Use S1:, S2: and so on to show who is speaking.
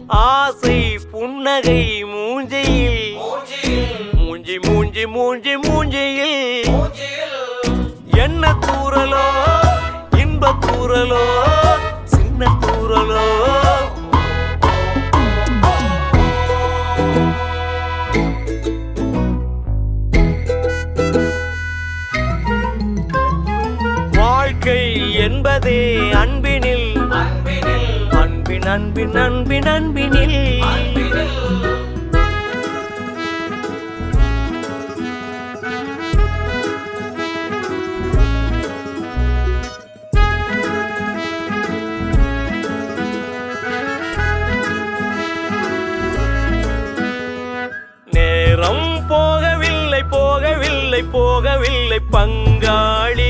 S1: ஆசை புன்னகை மூஞ்சியில் மூஞ்சி மூஞ்சி மூஞ்சி மூஞ்சியில் என்ன தூரலோ இன்ப தூரலோ சின்ன தூரலோ வாழ்க்கை என்பதே அன்பினில் அன்பின் அன்பின் அன்பின் அன்பினில் நேரம் போகவில்லை போகவில்லை போகவில்லை பங்காளி